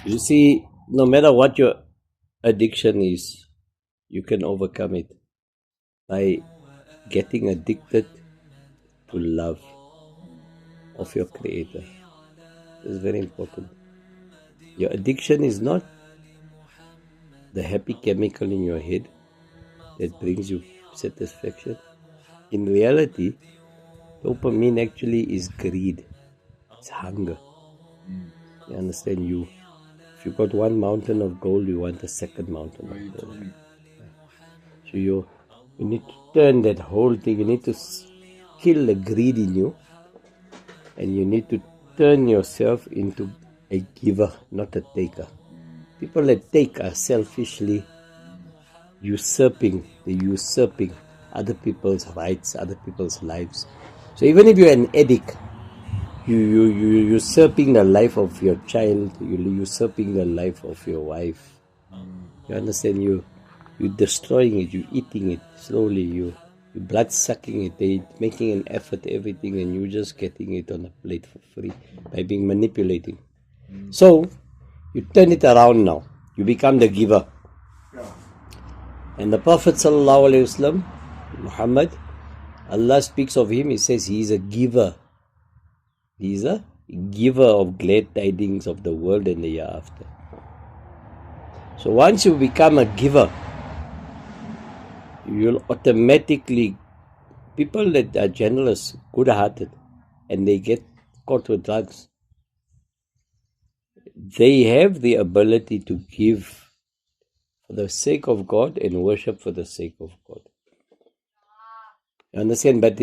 You see, no matter what your addiction is, you can overcome it by getting addicted to love of your Creator. It's very important. Your addiction is not the happy chemical in your head that brings you satisfaction. In reality, dopamine actually is greed. It's hunger. You understand? If you got one mountain of gold, you want a second mountain of gold. So you need to turn that whole thing. You need to kill the greed in you, and you need to turn yourself into a giver, not a taker. People that take are selfishly usurping other people's rights, other people's lives. So even if you're an addict, you're usurping the life of your child, you're usurping the life of your wife. You understand? You're destroying it, you're eating it slowly, you're blood sucking it, they're making an effort, everything, and you're just getting it on a plate for free by being manipulating. So you turn it around now. You become the giver. And the Prophet ﷺ, Muhammad, Allah speaks of him, he says he is a giver. He is a giver of glad tidings of the world and the year after. So once you become a giver, you'll automatically, people that are generous, good-hearted, and they get caught with drugs, they have the ability to give for the sake of God and worship for the sake of God. You understand? But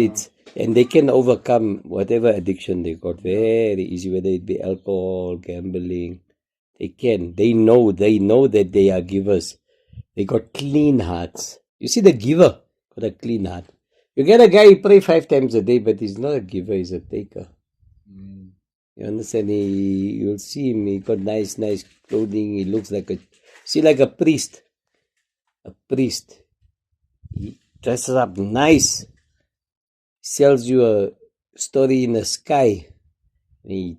and they can overcome whatever addiction they got very easy, whether it be alcohol, gambling. They can. They know that they are givers. They got clean hearts. You see, the giver got a clean heart. You get a guy who pray 5 times a day, but he's not a giver, he's a taker. You understand? You'll see him, he got nice clothing, he looks like a priest. A priest. He dresses up nice. Sells you a story in the sky. He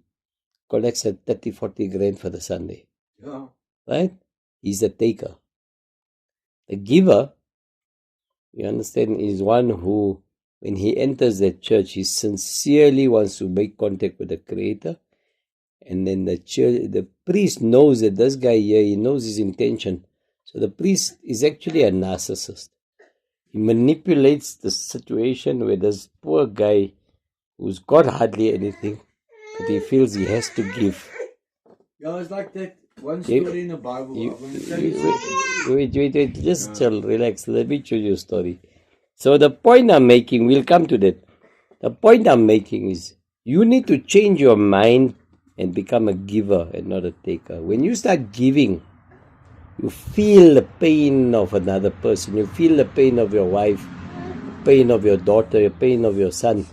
collects 30-40 grand for the Sunday. Yeah. Right? He's a taker. The giver, you understand, is one who, when he enters the church, he sincerely wants to make contact with the Creator. And then the priest knows that this guy here, he knows his intention. So the priest is actually a narcissist. He manipulates the situation where this poor guy who's got hardly anything, but he feels he has to give. Yeah, it's like that one story in the Bible. Wait, just chill, relax. Let me show you a story. So the point I'm making, we'll come to that. The point I'm making is you need to change your mind and become a giver and not a taker. When you start giving, you feel the pain of another person. You feel the pain of your wife, the pain of your daughter, the pain of your son.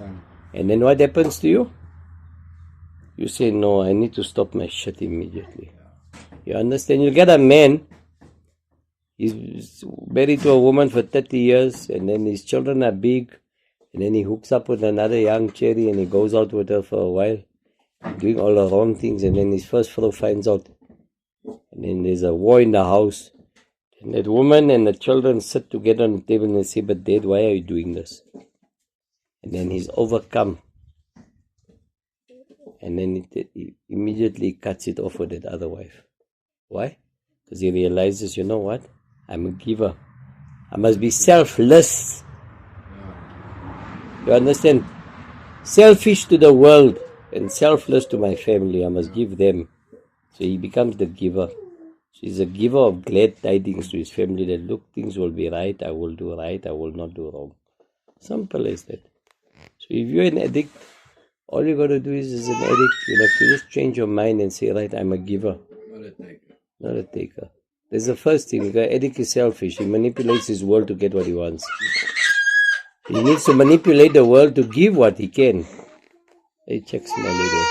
And then what happens to you? You say, no, I need to stop my shit immediately. You understand? You get a man, he's married to a woman for 30 years, and then his children are big, and then he hooks up with another young cherry, and he goes out with her for a while, doing all the wrong things, and then his first fellow finds out. And then there's a war in the house. And that woman and the children sit together on the table and they say, but Dad, why are you doing this? And then he's overcome. And then he immediately cuts it off with that other wife. Why? Because he realizes, you know what? I'm a giver. I must be selfless. You understand? Selfish to the world and selfless to my family. I must give them. So he becomes the giver. So he's a giver of glad tidings to his family that, look, things will be right, I will do right, I will not do wrong. Simple as that. So if you're an addict, all you got to do is, as an addict, you have to just change your mind and say, right, I'm a giver. Not a taker. Not a taker. That's the first thing. The addict is selfish. He manipulates his world to get what he wants. He needs to manipulate the world to give what he can. Hey, check smiley there.